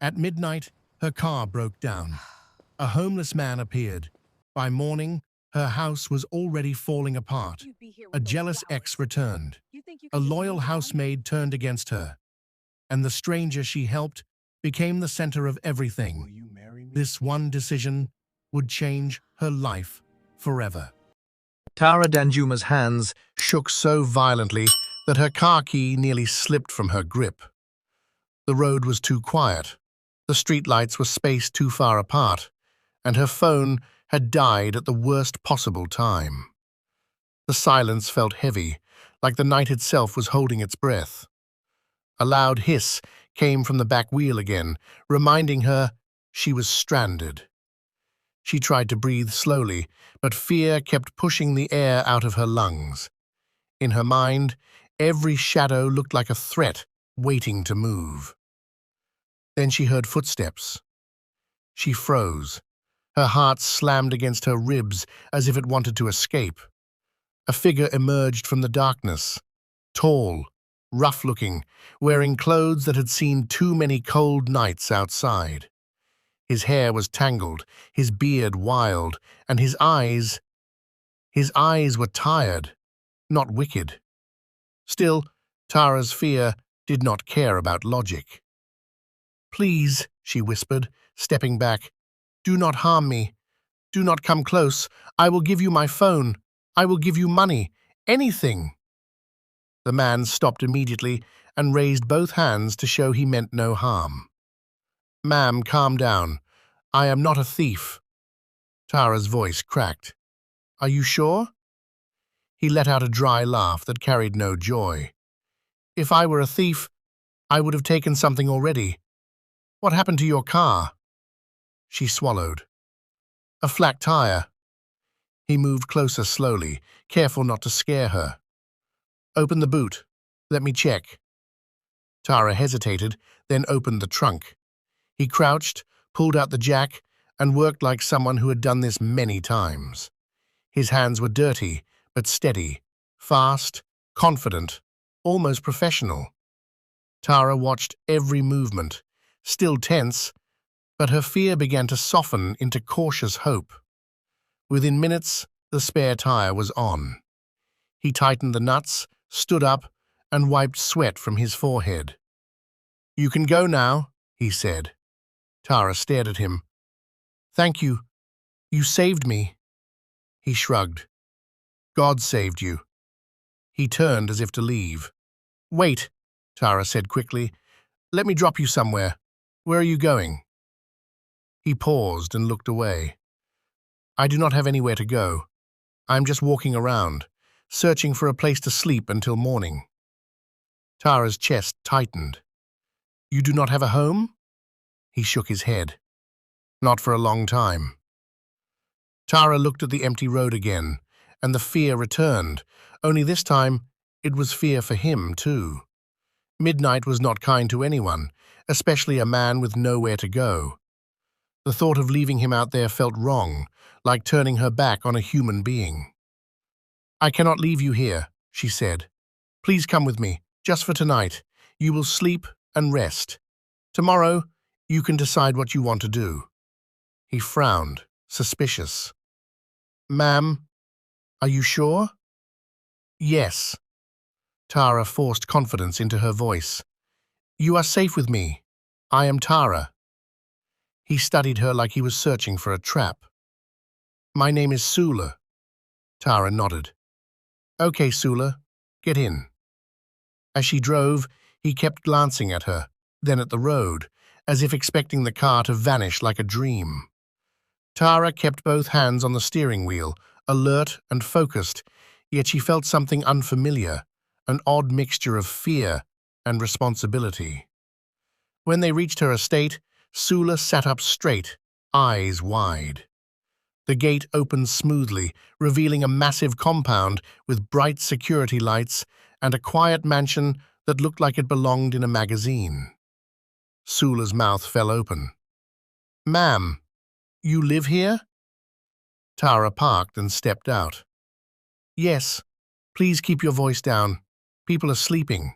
At midnight, her car broke down. A homeless man appeared. By morning, her house was already falling apart. A jealous ex returned. A loyal housemaid turned against her. And the stranger she helped became the center of everything. This one decision would change her life forever. Tara Danjuma's hands shook so violently that her car key nearly slipped from her grip. The road was too quiet, the streetlights were spaced too far apart, and her phone had died at the worst possible time. The silence felt heavy, like the night itself was holding its breath. A loud hiss came from the back wheel again, reminding her she was stranded. She tried to breathe slowly, but fear kept pushing the air out of her lungs. In her mind, every shadow looked like a threat waiting to move. Then she heard footsteps. She froze. Her heart slammed against her ribs as if it wanted to escape. A figure emerged from the darkness, tall, rough-looking, wearing clothes that had seen too many cold nights outside. His hair was tangled, his beard wild, and his eyes were tired, not wicked. Still, Tara's fear did not care about logic. "Please," she whispered, stepping back, "do not harm me. Do not come close. I will give you my phone. I will give you money. Anything." The man stopped immediately and raised both hands to show he meant no harm. "Ma'am, calm down. I am not a thief." Tara's voice cracked. "Are you sure?" He let out a dry laugh that carried no joy. "If I were a thief, I would have taken something already. What happened to your car?" She swallowed. "A flat tire." He moved closer slowly, careful not to scare her. "Open the boot. Let me check." Tara hesitated, then opened the trunk. He crouched, pulled out the jack, and worked like someone who had done this many times. His hands were dirty, but steady, fast, confident, almost professional. Tara watched every movement, still tense, but her fear began to soften into cautious hope. Within minutes, the spare tire was on. He tightened the nuts, stood up, and wiped sweat from his forehead. "You can go now," he said. Tara stared at him. "Thank you. You saved me." He shrugged. "God saved you." He turned as if to leave. "Wait," Tara said quickly. "Let me drop you somewhere. Where are you going?" He paused and looked away. "I do not have anywhere to go. I am just walking around, searching for a place to sleep until morning." Tara's chest tightened. "You do not have a home?" He shook his head. "Not for a long time." Tara looked at the empty road again, and the fear returned, only this time it was fear for him too. Midnight was not kind to anyone, especially a man with nowhere to go. The thought of leaving him out there felt wrong, like turning her back on a human being. "I cannot leave you here," she said. "Please come with me, just for tonight. You will sleep and rest. Tomorrow, you can decide what you want to do." He frowned, suspicious. "Ma'am, are you sure?" "Yes." Tara forced confidence into her voice. "You are safe with me. I am Tara." He studied her like he was searching for a trap. "My name is Sula." Tara nodded. "Okay, Sula, get in." As she drove, he kept glancing at her, then at the road, as if expecting the car to vanish like a dream. Tara kept both hands on the steering wheel, alert and focused, yet she felt something unfamiliar, an odd mixture of fear and responsibility. When they reached her estate, Sula sat up straight, eyes wide. The gate opened smoothly, revealing a massive compound with bright security lights and a quiet mansion that looked like it belonged in a magazine. Sula's mouth fell open. "Ma'am, you live here?" Tara parked and stepped out. "Yes, please keep your voice down. People are sleeping."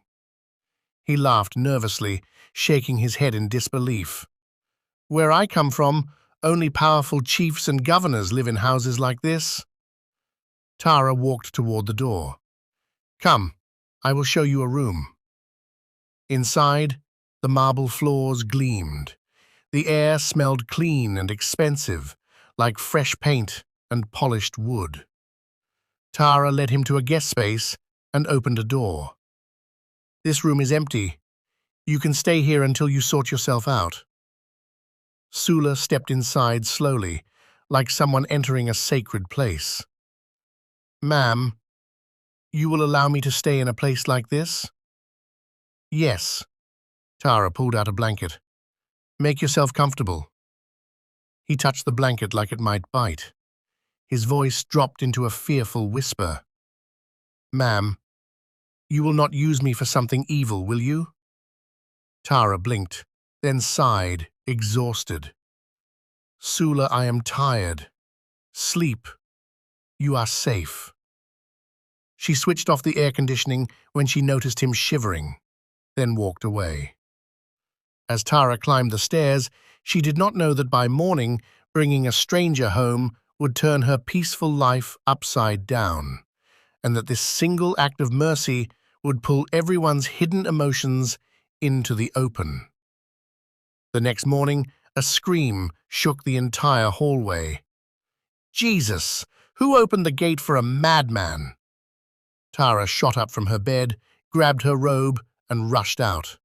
He laughed nervously, shaking his head in disbelief. Where I come from, only powerful chiefs and governors live in houses like this. Tara walked toward the door. Come, I will show you a room. Inside, the marble floors gleamed. The air smelled clean and expensive, like fresh paint and polished wood. Tara led him to a guest space and opened a door. This room is empty. You can stay here until you sort yourself out. Sula stepped inside slowly, like someone entering a sacred place. Ma'am, you will allow me to stay in a place like this? Yes. Tara pulled out a blanket. Make yourself comfortable. He touched the blanket like it might bite. His voice dropped into a fearful whisper. Ma'am, you will not use me for something evil, will you? Tara blinked, then sighed, exhausted. Sula, I am tired. Sleep. You are safe. She switched off the air conditioning when she noticed him shivering, then walked away. As Tara climbed the stairs, she did not know that by morning, bringing a stranger home would turn her peaceful life upside down, and that this single act of mercy would pull everyone's hidden emotions into the open. The next morning, a scream shook the entire hallway. Jesus! Who opened the gate for a madman? Tara shot up from her bed, grabbed her robe, and rushed out.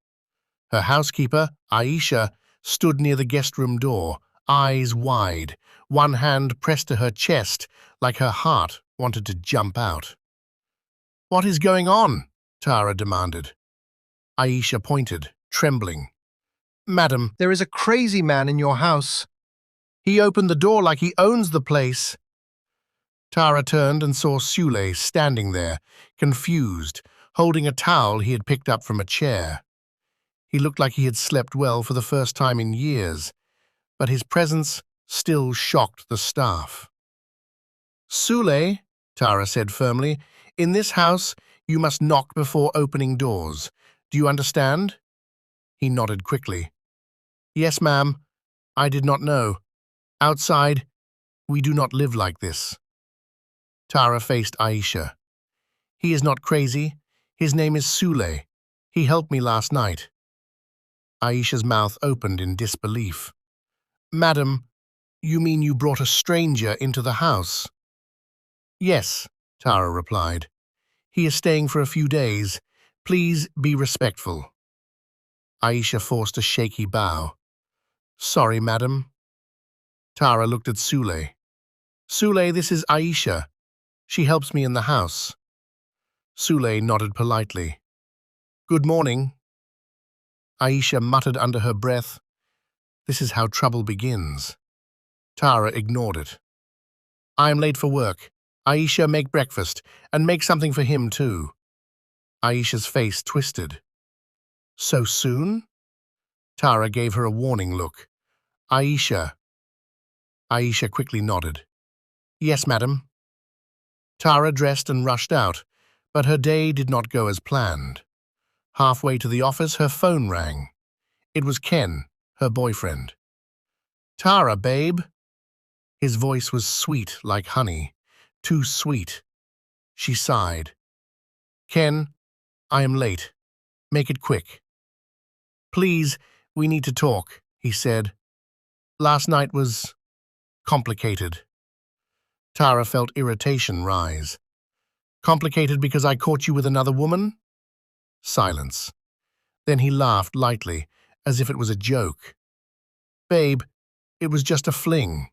Her housekeeper, Aisha, stood near the guest room door, eyes wide, one hand pressed to her chest like her heart wanted to jump out. What is going on? Tara demanded. Aisha pointed, trembling. Madam, There is a crazy man in your house. he opened the door like he owns the place. Tara turned and saw Sula standing there, confused, holding a towel he had picked up from a chair. He looked like he had slept well for the first time in years, but his presence still shocked the staff. Sula, Tara said firmly, in this house you must knock before opening doors. Do you understand? He nodded quickly. Yes, ma'am. I did not know. Outside, we do not live like this. Tara faced Aisha. He is not crazy. His name is Sula. He helped me last night. Aisha's mouth opened in disbelief. Madam, you mean you brought a stranger into the house? Yes, Tara replied. He is staying for a few days. Please be respectful. Aisha forced a shaky bow. Sorry, madam. Tara looked at Sula. Sula, this is Aisha. She helps me in the house. Sula nodded politely. Good morning. Aisha muttered under her breath. This is how trouble begins. Tara ignored it. I am late for work. Aisha, make breakfast, and make something for him too. Aisha's face twisted. So soon? Tara gave her a warning look. Aisha. Aisha quickly nodded. Yes, madam. Tara dressed and rushed out, but her day did not go as planned. Halfway to the office, her phone rang. It was Ken, her boyfriend. Tara, babe. His voice was sweet like honey, too sweet. She sighed. Ken, I am late. Make it quick. Please, we need to talk, he said. Last night was complicated. Tara felt irritation rise. Complicated because I caught you with another woman? Silence. Then he laughed lightly, as if it was a joke. Babe, it was just a fling.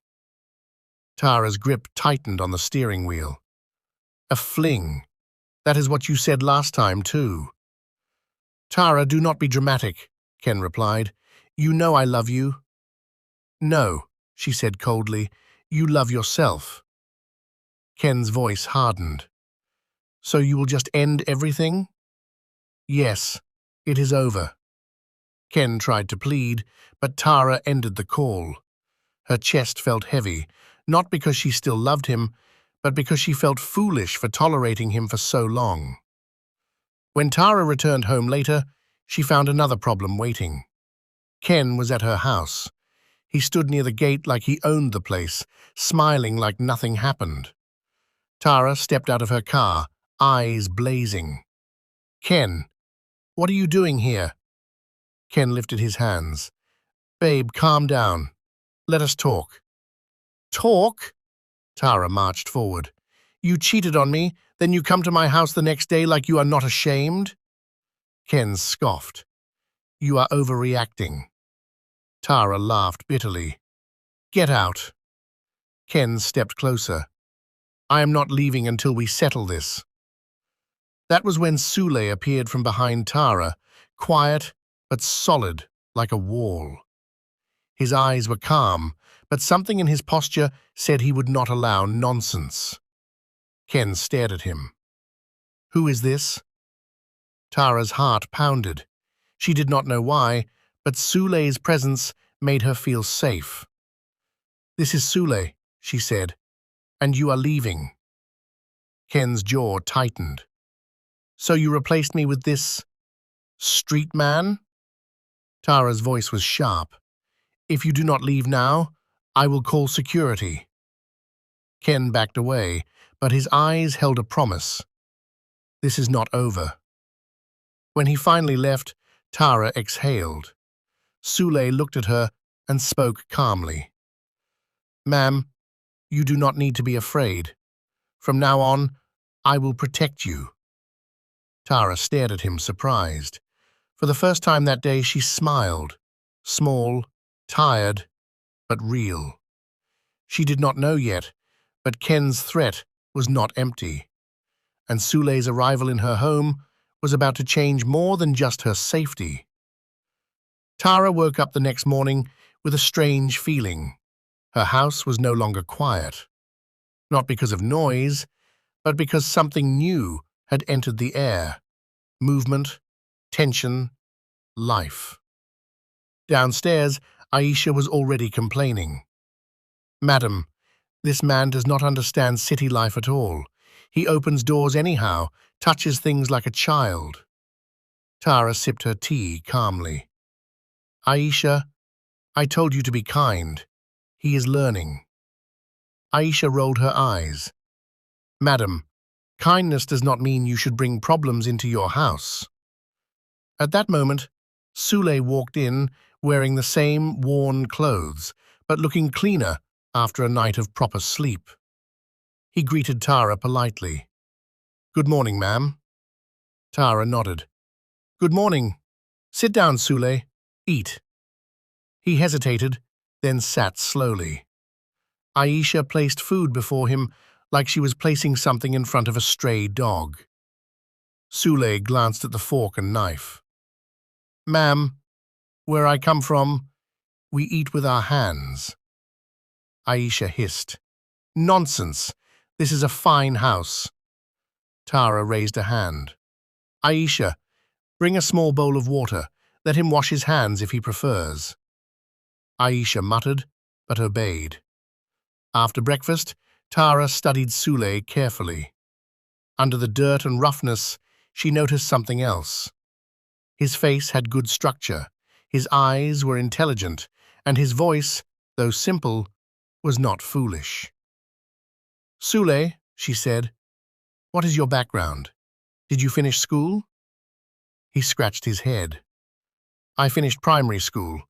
Tara's grip tightened on the steering wheel. A fling. That is what you said last time, too. Tara, do not be dramatic, Ken replied. You know I love you. No, she said coldly. You love yourself. Ken's voice hardened. So you will just end everything? Yes, it is over. Ken tried to plead, but Tara ended the call. Her chest felt heavy, not because she still loved him, but because she felt foolish for tolerating him for so long. When Tara returned home later, she found another problem waiting. Ken was at her house. He stood near the gate like he owned the place, smiling like nothing happened. Tara stepped out of her car, eyes blazing. "Ken, what are you doing here?" Ken lifted his hands. "Babe, calm down. Let us talk." "Talk?" Tara marched forward. "You cheated on me, then you come to my house the next day like you are not ashamed?" Ken scoffed. "You are overreacting." Tara laughed bitterly. "Get out." Ken stepped closer. "I am not leaving until we settle this." That was when Sule appeared from behind Tara, quiet but solid like a wall. His eyes were calm, but something in his posture said he would not allow nonsense. Ken stared at him. "Who is this?" Tara's heart pounded. She did not know why, but Sule's presence made her feel safe. "This is Sule," she said, "and you are leaving." Ken's jaw tightened. "So you replaced me with this street man?" Tara's voice was sharp. "If you do not leave now, I will call security." Ken backed away, but his eyes held a promise. This is not over. When he finally left, Tara exhaled. Sule looked at her and spoke calmly. "Ma'am, you do not need to be afraid. From now on, I will protect you." Tara stared at him, surprised. For the first time that day, she smiled. Small, tired, but real. She did not know yet, but Ken's threat was not empty. And Sule's arrival in her home was about to change more than just her safety. Tara woke up the next morning with a strange feeling. Her house was no longer quiet. Not because of noise, but because something new had entered the air. Movement, tension, life. Downstairs, Aisha was already complaining. "Madam, this man does not understand city life at all. He opens doors anyhow, touches things like a child." Tara sipped her tea calmly. "Aisha, I told you to be kind. He is learning." Aisha rolled her eyes. "Madam, kindness does not mean you should bring problems into your house." At that moment, Sule walked in, wearing the same worn clothes, but looking cleaner after a night of proper sleep. He greeted Tara politely. "Good morning, ma'am." Tara nodded. "Good morning. Sit down, Sule. Eat." He hesitated, then sat slowly. Aisha placed food before him like she was placing something in front of a stray dog. Sule glanced at the fork and knife. "Ma'am, where I come from, we eat with our hands." Aisha hissed. "Nonsense! This is a fine house." Tara raised a hand. "Aisha, bring a small bowl of water. Let him wash his hands if he prefers." Aisha muttered, but obeyed. After breakfast, Tara studied Sule carefully. Under the dirt and roughness, she noticed something else. His face had good structure, his eyes were intelligent, and his voice, though simple, was not foolish. "Sule," she said, "what is your background? Did you finish school?" He scratched his head. "I finished primary school.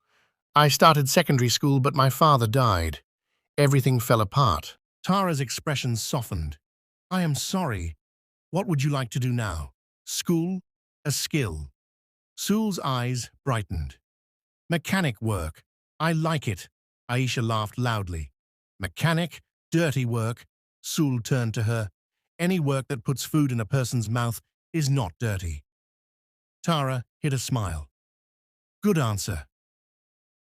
I started secondary school, but my father died. Everything fell apart." Tara's expression softened. "I am sorry. What would you like to do now? School? A skill?" Sul's eyes brightened. "Mechanic work. I like it." Aisha laughed loudly. "Mechanic? Dirty work." Sul turned to her. "Any work that puts food in a person's mouth is not dirty." Tara hid a smile. "Good answer."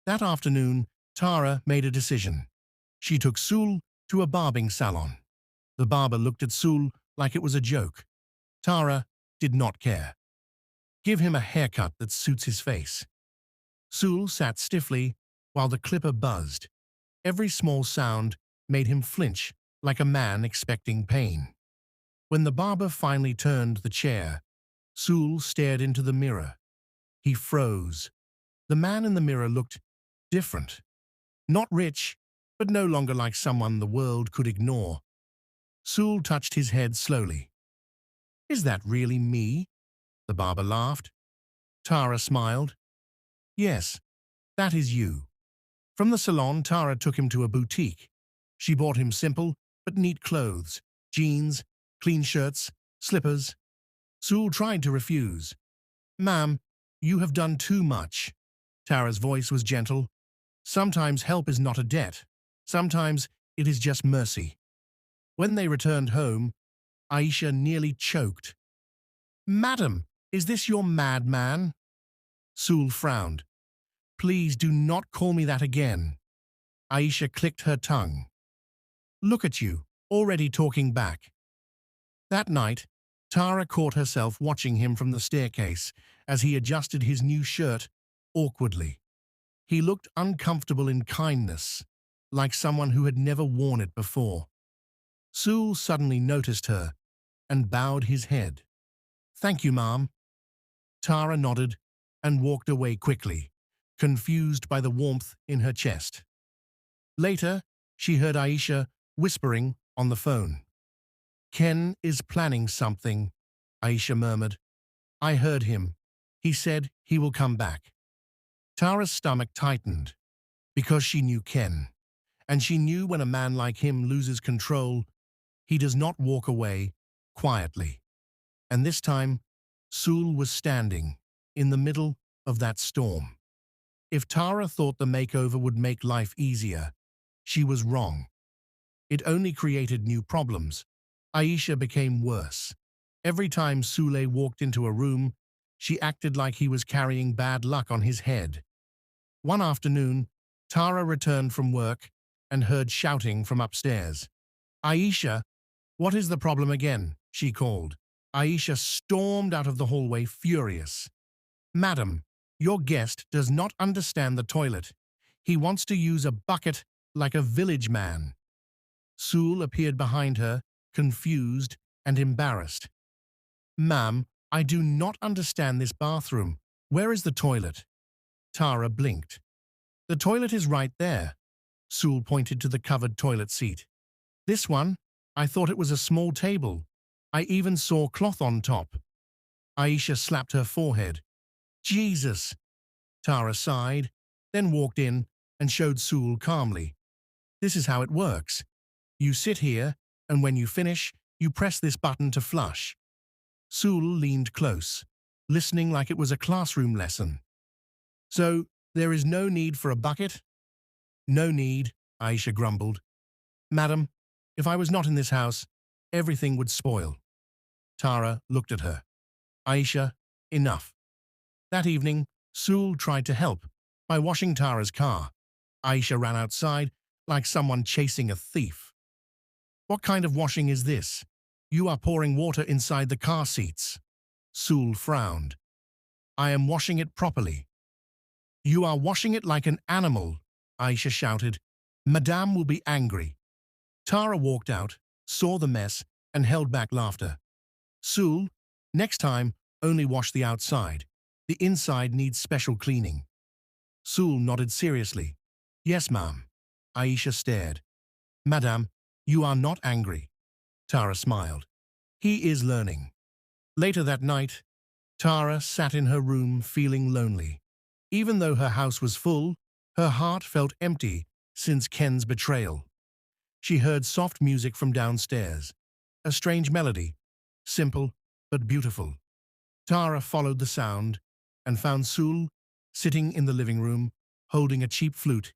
That afternoon, Tara made a decision. She took Sul to a barbing salon. The barber looked at Sul like it was a joke. Tara did not care. "Give him a haircut that suits his face." Sul sat stiffly while the clipper buzzed. Every small sound made him flinch like a man expecting pain. When the barber finally turned the chair, Sul stared into the mirror. He froze. The man in the mirror looked different. Not rich, but no longer like someone the world could ignore. Sula touched his head slowly. Is that really me? The barber laughed. Tara smiled. Yes, that is you. From the salon, Tara took him to a boutique. She bought him simple but neat clothes, jeans, clean shirts, slippers. Sula tried to refuse. Ma'am, you have done too much. Tara's voice was gentle. Sometimes help is not a debt. Sometimes it is just mercy. When they returned home, Aisha nearly choked. Madam, is this your madman? Sula frowned. Please do not call me that again. Aisha clicked her tongue. Look at you, already talking back. That night, Tara caught herself watching him from the staircase as he adjusted his new shirt awkwardly. He looked uncomfortable in kindness, like someone who had never worn it before. Sula suddenly noticed her and bowed his head. Thank you, ma'am. Tara nodded and walked away quickly, confused by the warmth in her chest. Later, she heard Aisha whispering on the phone. Ken is planning something, Aisha murmured. I heard him. He said he will come back. Tara's stomach tightened because she knew Ken, and she knew when a man like him loses control, he does not walk away quietly. And this time, Sula was standing in the middle of that storm. If Tara thought the makeover would make life easier, she was wrong. It only created new problems. Aisha became worse. Every time Sula walked into a room, she acted like he was carrying bad luck on his head. One afternoon, Tara returned from work and heard shouting from upstairs. Aisha, what is the problem again? She called. Aisha stormed out of the hallway furious. Madam, your guest does not understand the toilet. He wants to use a bucket like a village man. Sula appeared behind her, confused and embarrassed. Ma'am, I do not understand this bathroom. Where is the toilet? Tara blinked. The toilet is right there. Sula pointed to the covered toilet seat. This one? I thought it was a small table. I even saw cloth on top. Aisha slapped her forehead. Jesus! Tara sighed, then walked in and showed Sula calmly. This is how it works. You sit here, and when you finish, you press this button to flush. Sula leaned close, listening like it was a classroom lesson. So, there is no need for a bucket? No need, Aisha grumbled. Madam, if I was not in this house, everything would spoil. Tara looked at her. Aisha, enough. That evening, Sula tried to help by washing Tara's car. Aisha ran outside like someone chasing a thief. What kind of washing is this? You are pouring water inside the car seats. Sula frowned. I am washing it properly. You are washing it like an animal, Aisha shouted. Madame will be angry. Tara walked out, saw the mess, and held back laughter. Sula, next time, only wash the outside. The inside needs special cleaning. Sula nodded seriously. Yes, ma'am. Aisha stared. Madame, you are not angry. Tara smiled. He is learning. Later that night, Tara sat in her room feeling lonely. Even though her house was full, her heart felt empty since Ken's betrayal. She heard soft music from downstairs, a strange melody, simple but beautiful. Tara followed the sound and found Sula sitting in the living room, holding a cheap flute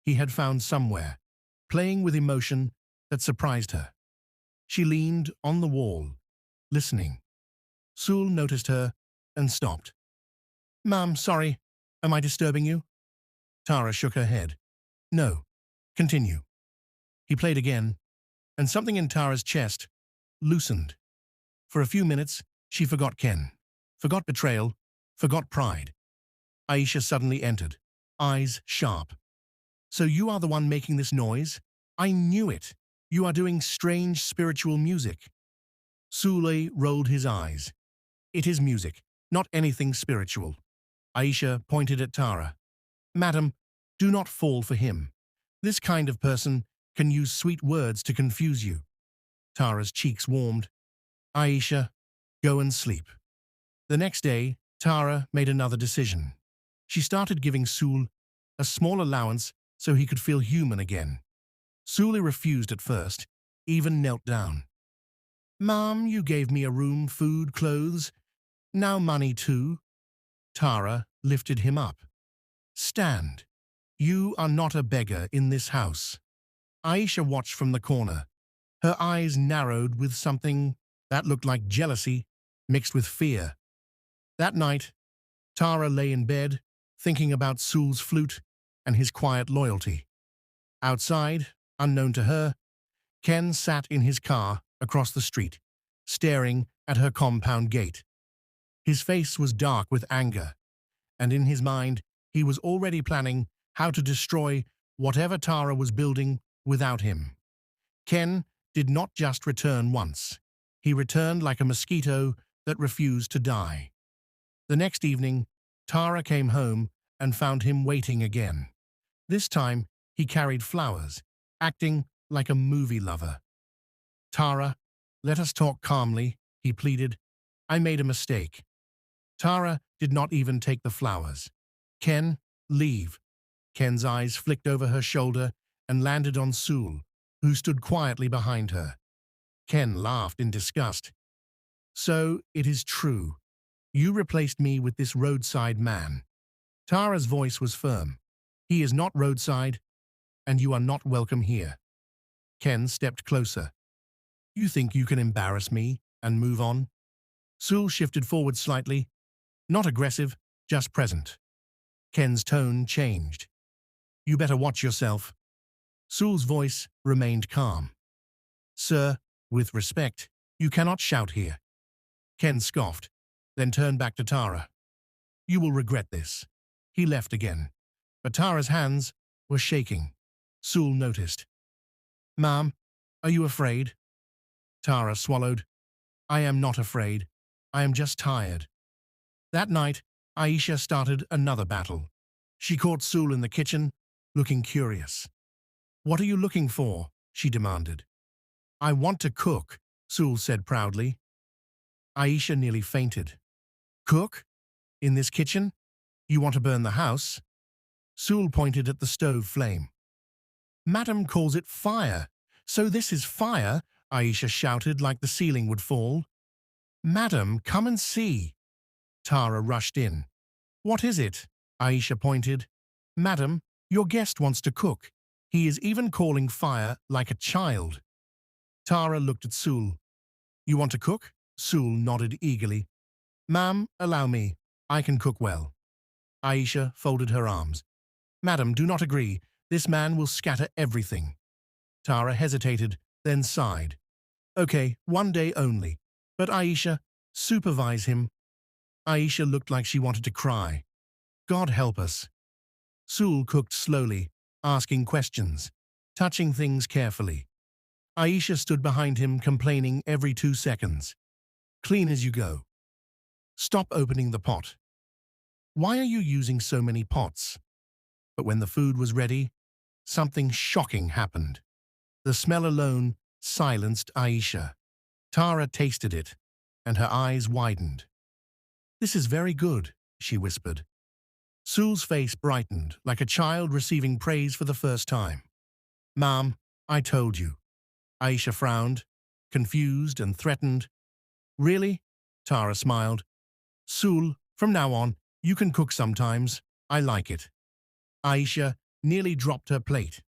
he had found somewhere, playing with emotion that surprised her. She leaned on the wall, listening. Sula noticed her and stopped. Ma'am, sorry, am I disturbing you? Tara shook her head. No, continue. He played again, and something in Tara's chest loosened. For a few minutes, she forgot Ken, forgot betrayal, forgot pride. Aisha suddenly entered, eyes sharp. So you are the one making this noise? I knew it. You are doing strange spiritual music. Sula rolled his eyes. It is music, not anything spiritual. Aisha pointed at Tara. Madam, do not fall for him. This kind of person can use sweet words to confuse you. Tara's cheeks warmed. Aisha, go and sleep. The next day, Tara made another decision. She started giving Sula a small allowance so he could feel human again. Sula refused at first, even knelt down. Mom, you gave me a room, food, clothes. Now money too. Tara lifted him up. Stand. You are not a beggar in this house. Aisha watched from the corner. Her eyes narrowed with something that looked like jealousy mixed with fear. That night, Tara lay in bed, thinking about Sula's flute and his quiet loyalty. Outside, unknown to her, Ken sat in his car across the street, staring at her compound gate. His face was dark with anger, and in his mind, he was already planning how to destroy whatever Tara was building without him. Ken did not just return once. He returned like a mosquito that refused to die. The next evening, Tara came home and found him waiting again. This time, he carried flowers, acting like a movie lover. Tara, let us talk calmly, he pleaded. I made a mistake. Tara did not even take the flowers. Ken, leave. Ken's eyes flicked over her shoulder and landed on Sula, who stood quietly behind her. Ken laughed in disgust. So it is true. You replaced me with this roadside man. Tara's voice was firm. He is not roadside, and you are not welcome here. Ken stepped closer. You think you can embarrass me and move on? Sula shifted forward slightly, not aggressive, just present. Ken's tone changed. You better watch yourself. Sula's voice remained calm. Sir, with respect, you cannot shout here. Ken scoffed, then turned back to Tara. You will regret this. He left again, but Tara's hands were shaking. Sula noticed. Ma'am, are you afraid? Tara swallowed. I am not afraid. I am just tired. That night, Aisha started another battle. She caught Sula in the kitchen, looking curious. What are you looking for? She demanded. I want to cook, Sula said proudly. Aisha nearly fainted. Cook? In this kitchen? You want to burn the house? Sula pointed at the stove flame. Madam calls it fire. So this is fire? Aisha shouted like the ceiling would fall. Madam, come and see. Tara rushed in. What is it? Aisha pointed. Madam, your guest wants to cook. He is even calling fire like a child. Tara looked at Sula. You want to cook? Sula nodded eagerly. Ma'am, allow me. I can cook well. Aisha folded her arms. Madam, do not agree. This man will scatter everything. Tara hesitated, then sighed. Okay, one day only. But Aisha, supervise him. Aisha looked like she wanted to cry. God help us. Sula cooked slowly, asking questions, touching things carefully. Aisha stood behind him, complaining every 2 seconds. Clean as you go. Stop opening the pot. Why are you using so many pots? But when the food was ready, something shocking happened. The smell alone silenced Aisha. Tara tasted it, and her eyes widened. This is very good, she whispered. Sula's face brightened, like a child receiving praise for the first time. Ma'am, I told you. Aisha frowned, confused and threatened. Really? Tara smiled. Sula, from now on, you can cook sometimes. I like it. Aisha nearly dropped her plate.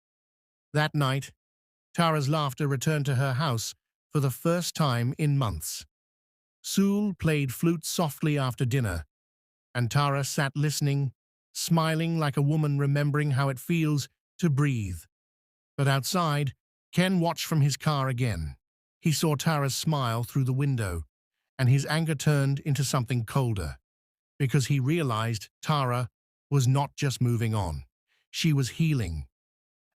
That night, Tara's laughter returned to her house for the first time in months. Sula played flute softly after dinner, and Tara sat listening, smiling like a woman remembering how it feels to breathe. But outside, Ken watched from his car again. He saw Tara's smile through the window, and his anger turned into something colder, because he realized Tara was not just moving on. She was healing,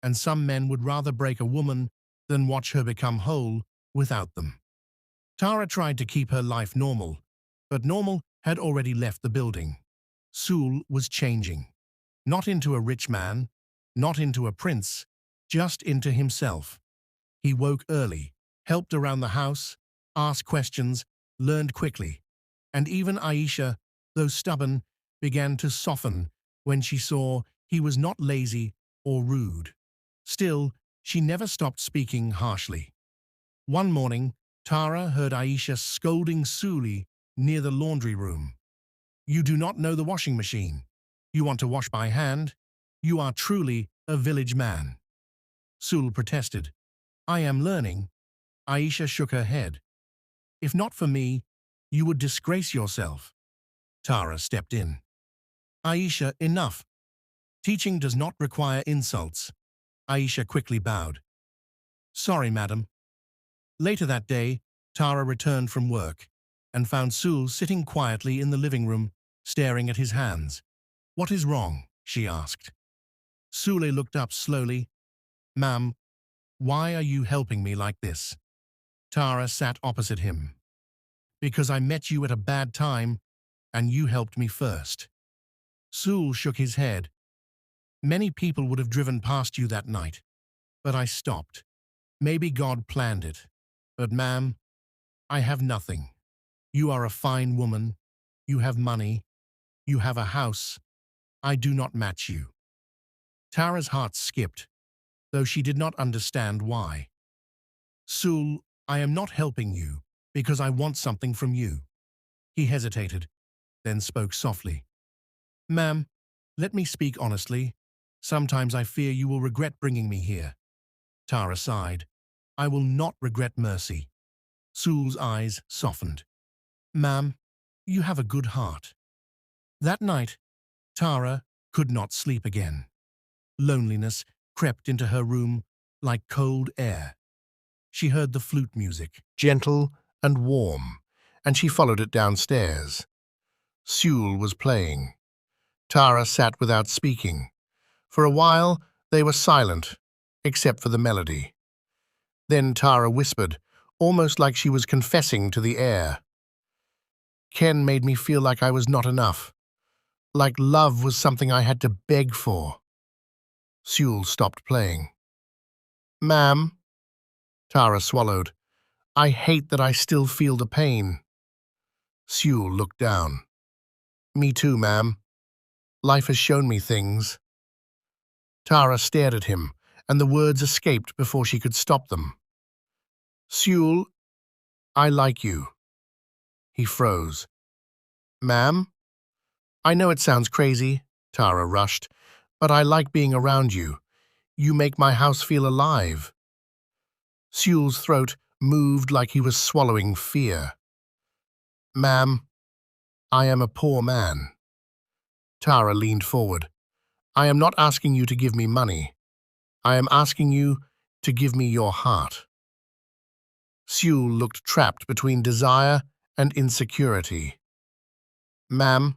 and some men would rather break a woman than watch her become whole without them. Tara tried to keep her life normal, but normal had already left the building. Sula was changing. Not into a rich man, not into a prince, just into himself. He woke early, helped around the house, asked questions, learned quickly. And even Aisha, though stubborn, began to soften when she saw he was not lazy or rude. Still, she never stopped speaking harshly. One morning, Tara heard Aisha scolding Suli near the laundry room. "You do not know the washing machine. You want to wash by hand? You are truly a village man." Sul protested. "I am learning." Aisha shook her head. "If not for me, you would disgrace yourself." Tara stepped in. "Aisha, enough. Teaching does not require insults." Aisha quickly bowed. "Sorry, madam." Later that day, Tara returned from work and found Sul sitting quietly in the living room, staring at his hands. "What is wrong?" she asked. Sule looked up slowly. "Ma'am, why are you helping me like this?" Tara sat opposite him. "Because I met you at a bad time, and you helped me first." Sul shook his head. "Many people would have driven past you that night, but I stopped. Maybe God planned it. But ma'am, I have nothing. You are a fine woman. You have money. You have a house. I do not match you." Tara's heart skipped, though she did not understand why. "Sul, I am not helping you because I want something from you." He hesitated, then spoke softly. "Ma'am, let me speak honestly. Sometimes I fear you will regret bringing me here." Tara sighed. "I will not regret mercy." Sul's eyes softened. "Ma'am, you have a good heart." That night, Tara could not sleep again. Loneliness crept into her room like cold air. She heard the flute music, gentle and warm, and she followed it downstairs. Sule was playing. Tara sat without speaking. For a while, they were silent, except for the melody. Then Tara whispered, almost like she was confessing to the air. "Ken made me feel like I was not enough, like love was something I had to beg for." Sule stopped playing. "Ma'am," Tara swallowed, "I hate that I still feel the pain." Sule looked down. "Me too, ma'am. Life has shown me things." Tara stared at him, and the words escaped before she could stop them. "Sule, I like you." He froze. "Ma'am?" "I know it sounds crazy," Tara rushed, "but I like being around you. You make my house feel alive." Sule's throat moved like he was swallowing fear. "Ma'am, I am a poor man." Tara leaned forward. "I am not asking you to give me money. I am asking you to give me your heart." Sule looked trapped between desire and insecurity. "Ma'am,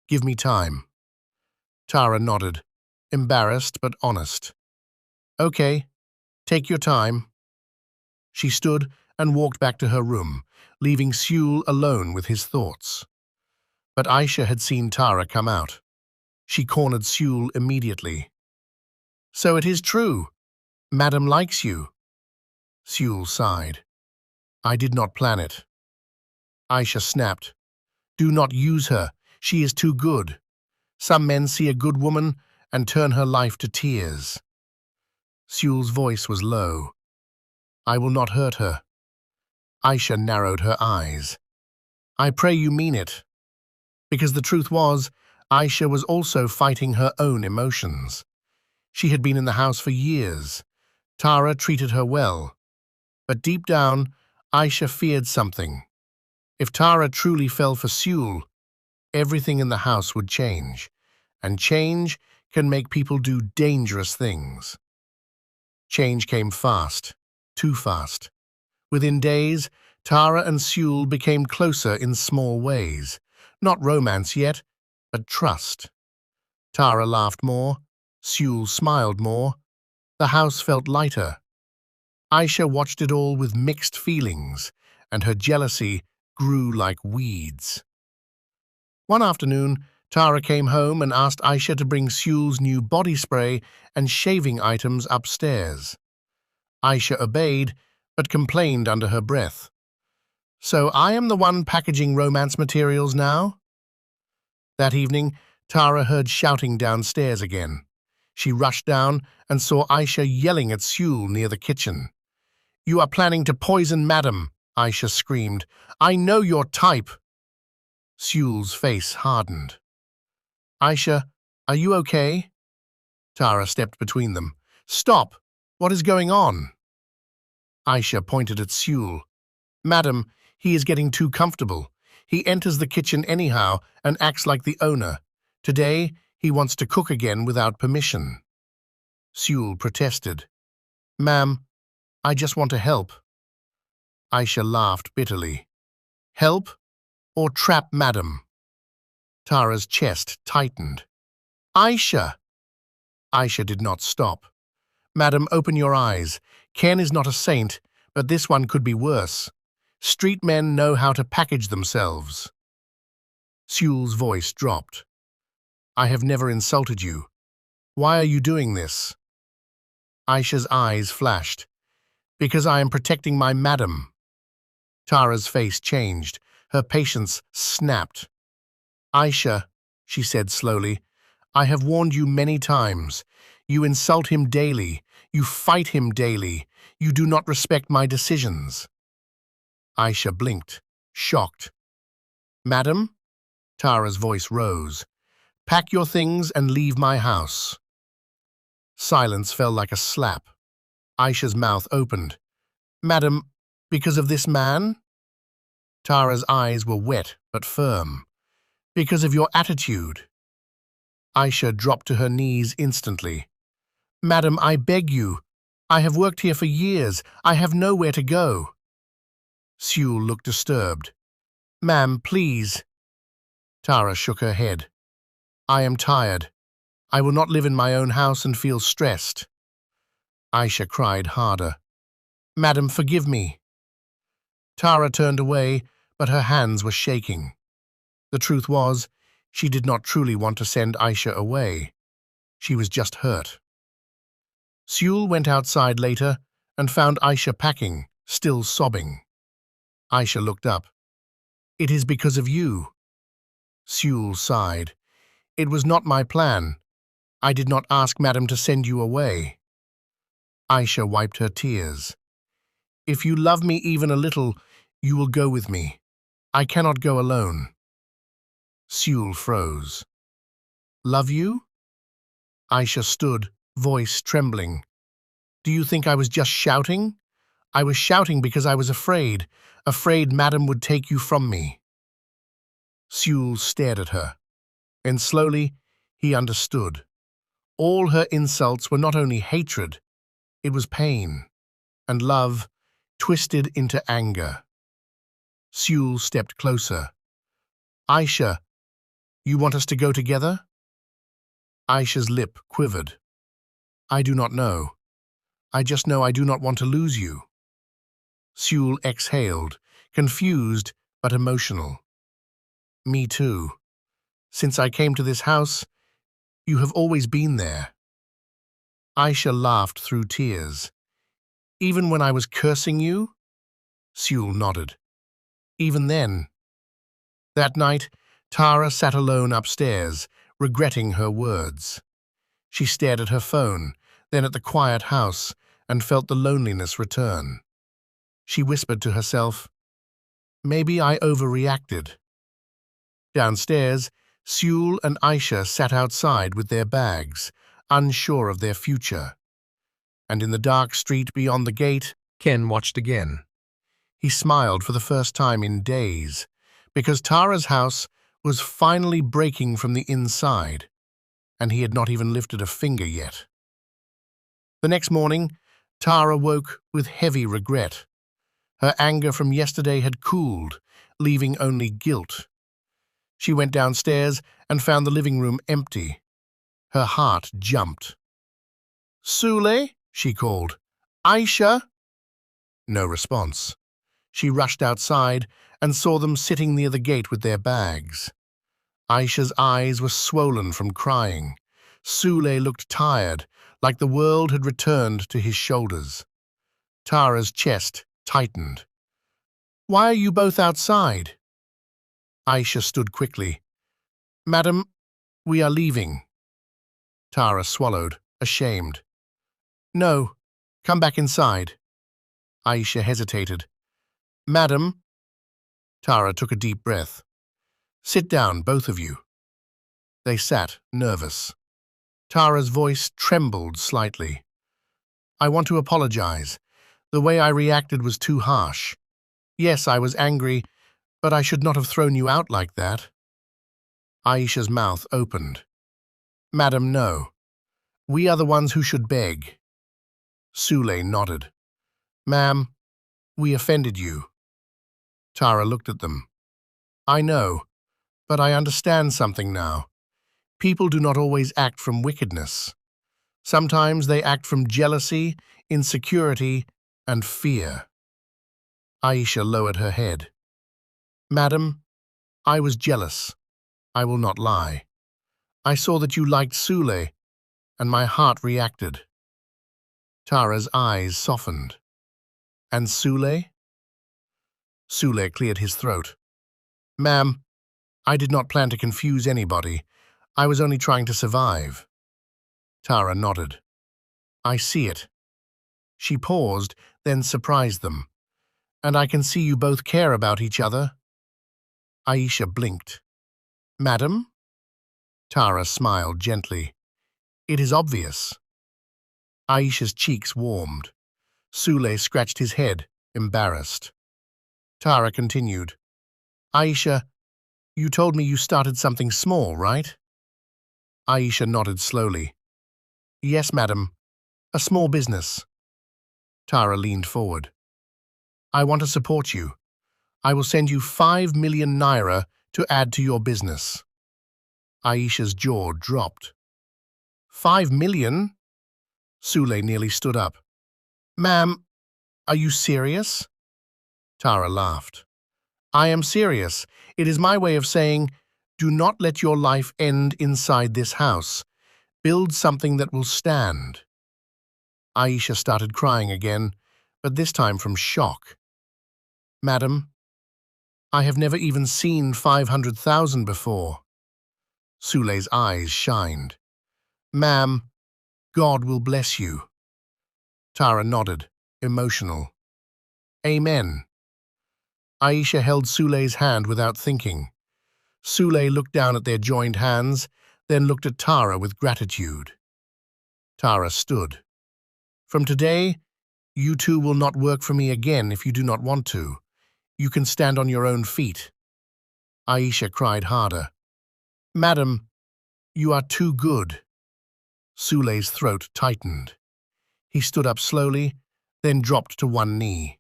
give me time." Tara nodded, embarrassed but honest. "Okay, take your time." She stood and walked back to her room, leaving Sule alone with his thoughts. But Aisha had seen Tara come out. She cornered Sule immediately. "So it is true. Madam likes you." Sule sighed. "I did not plan it." Aisha snapped. "Do not use her. She is too good. Some men see a good woman and turn her life to tears." Sule's voice was low. "I will not hurt her." Aisha narrowed her eyes. "I pray you mean it." Because the truth was, Aisha was also fighting her own emotions. She had been in the house for years. Tara treated her well. But deep down, Aisha feared something. If Tara truly fell for Sule, everything in the house would change. And change can make people do dangerous things. Change came fast, too fast. Within days, Tara and Sule became closer in small ways. Not romance yet, but trust. Tara laughed more. Sule smiled more. The house felt lighter. Aisha watched it all with mixed feelings, and her jealousy grew like weeds. One afternoon, Tara came home and asked Aisha to bring Sule's new body spray and shaving items upstairs. Aisha obeyed, but complained under her breath. "So I am the one packaging romance materials now?" That evening, Tara heard shouting downstairs again. She rushed down and saw Aisha yelling at Sule near the kitchen. "You are planning to poison Madam," Aisha screamed. "I know your type." Sule's face hardened. "Aisha, are you okay?" Tara stepped between them. "Stop! What is going on?" Aisha pointed at Sule. "Madam, he is getting too comfortable. He enters the kitchen anyhow and acts like the owner. Today, he wants to cook again without permission." Sule protested. "Ma'am, I just want to help." Aisha laughed bitterly. "Help or trap Madam?" Tara's chest tightened. "Aisha!" Aisha did not stop. "Madam, open your eyes. Ken is not a saint, but this one could be worse. Street men know how to package themselves." Sule's voice dropped. "I have never insulted you. Why are you doing this?" Aisha's eyes flashed. "Because I am protecting my madam." Tara's face changed. Her patience snapped. "Aisha," she said slowly, "I have warned you many times. You insult him daily. You fight him daily. You do not respect my decisions." Aisha blinked, shocked. "Madam?" Tara's voice rose. "Pack your things and leave my house." Silence fell like a slap. Aisha's mouth opened. "Madam, because of this man?" Tara's eyes were wet but firm. "Because of your attitude." Aisha dropped to her knees instantly. "Madam, I beg you. I have worked here for years. I have nowhere to go." Sule looked disturbed. "Ma'am, please." Tara shook her head. "I am tired. I will not live in my own house and feel stressed." Aisha cried harder. "Madam, forgive me." Tara turned away, but her hands were shaking. The truth was, she did not truly want to send Aisha away. She was just hurt. Sule went outside later and found Aisha packing, still sobbing. Aisha looked up. "It is because of you." Sule sighed. "It was not my plan. I did not ask Madam to send you away." Aisha wiped her tears. "If you love me even a little, you will go with me. I cannot go alone." Sule froze. "Love you?" Aisha stood, voice trembling. "Do you think I was just shouting? I was shouting because I was afraid Madam would take you from me." Sule stared at her, and slowly he understood. All her insults were not only hatred, it was pain, and love twisted into anger. Sule stepped closer. "Aisha, you want us to go together?" Aisha's lip quivered. "I do not know. I just know I do not want to lose you." Sule exhaled, confused but emotional. "Me too. Since I came to this house, you have always been there." Aisha laughed through tears. "Even when I was cursing you?" Sule nodded. "Even then." That night, Tara sat alone upstairs, regretting her words. She stared at her phone, then at the quiet house, and felt the loneliness return. She whispered to herself, "Maybe I overreacted." Downstairs, Sule and Aisha sat outside with their bags, unsure of their future. And in the dark street beyond the gate, Ken watched again. He smiled for the first time in days, because Tara's house was finally breaking from the inside, and he had not even lifted a finger yet. The next morning, Tara woke with heavy regret. Her anger from yesterday had cooled, leaving only guilt. She went downstairs and found the living room empty. Her heart jumped. "Sule?" she called. "Aisha?" No response. She rushed outside and saw them sitting near the gate with their bags. Aisha's eyes were swollen from crying. Sule looked tired, like the world had returned to his shoulders. Tara's chest tightened. "Why are you both outside?" Aisha stood quickly. "Madam, we are leaving." Tara swallowed, ashamed. "No, come back inside." Aisha hesitated. "Madam." Tara took a deep breath. "Sit down, both of you." They sat, nervous. Tara's voice trembled slightly. "I want to apologize. The way I reacted was too harsh. Yes, I was angry, but I should not have thrown you out like that." Aisha's mouth opened. "Madam, no. We are the ones who should beg." Sule nodded. "Ma'am, we offended you." Tara looked at them. "I know, but I understand something now. People do not always act from wickedness. Sometimes they act from jealousy, insecurity, and fear." Aisha lowered her head. "Madam, I was jealous. I will not lie. I saw that you liked Sule, and my heart reacted." Tara's eyes softened. "And Sule?" Sule cleared his throat. "Ma'am, I did not plan to confuse anybody. I was only trying to survive." Tara nodded. "I see it." She paused, then surprised them. "And I can see you both care about each other." Aisha blinked. "Madam?" Tara smiled gently. "It is obvious." Aisha's cheeks warmed. Sule scratched his head, embarrassed. Tara continued. "Aisha, you told me you started something small, right?" Aisha nodded slowly. "Yes, madam. A small business." Tara leaned forward. "I want to support you. I will send you 5 million naira to add to your business." Aisha's jaw dropped. 5 million? Sule nearly stood up. "Ma'am, are you serious?" Tara laughed. "I am serious. It is my way of saying, do not let your life end inside this house. Build something that will stand." Aisha started crying again, but this time from shock. "Madam, I have never even seen 500,000 before." Sule's eyes shined. "Ma'am, God will bless you." Tara nodded, emotional. "Amen." Aisha held Sule's hand without thinking. Sule looked down at their joined hands, then looked at Tara with gratitude. Tara stood. "From today, you two will not work for me again if you do not want to. You can stand on your own feet." Aisha cried harder. "Madam, you are too good." Sule's throat tightened. He stood up slowly, then dropped to one knee.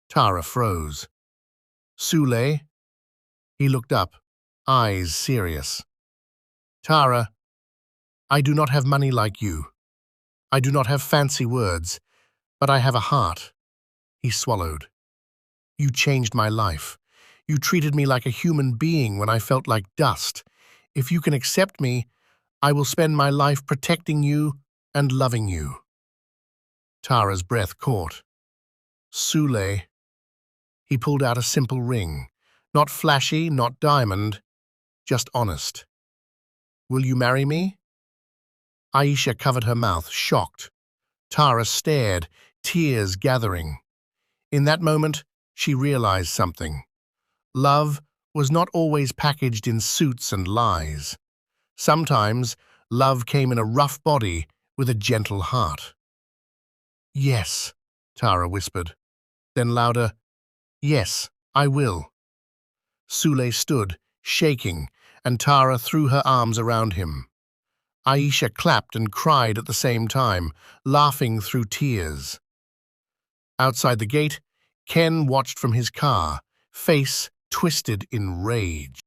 Tara froze. "Sule?" He looked up, eyes serious. "Tara, I do not have money like you. I do not have fancy words, but I have a heart." He swallowed. "You changed my life. You treated me like a human being when I felt like dust. If you can accept me, I will spend my life protecting you and loving you." Tara's breath caught. "Sule." He pulled out a simple ring. Not flashy, not diamond, just honest. "Will you marry me?" Aisha covered her mouth, shocked. Tara stared, tears gathering. In that moment, she realized something. Love was not always packaged in suits and lies. Sometimes, love came in a rough body with a gentle heart. "Yes," Tara whispered. Then louder, "Yes, I will." Sule stood, shaking, and Tara threw her arms around him. Aisha clapped and cried at the same time, laughing through tears. Outside the gate, Ken watched from his car, face twisted in rage.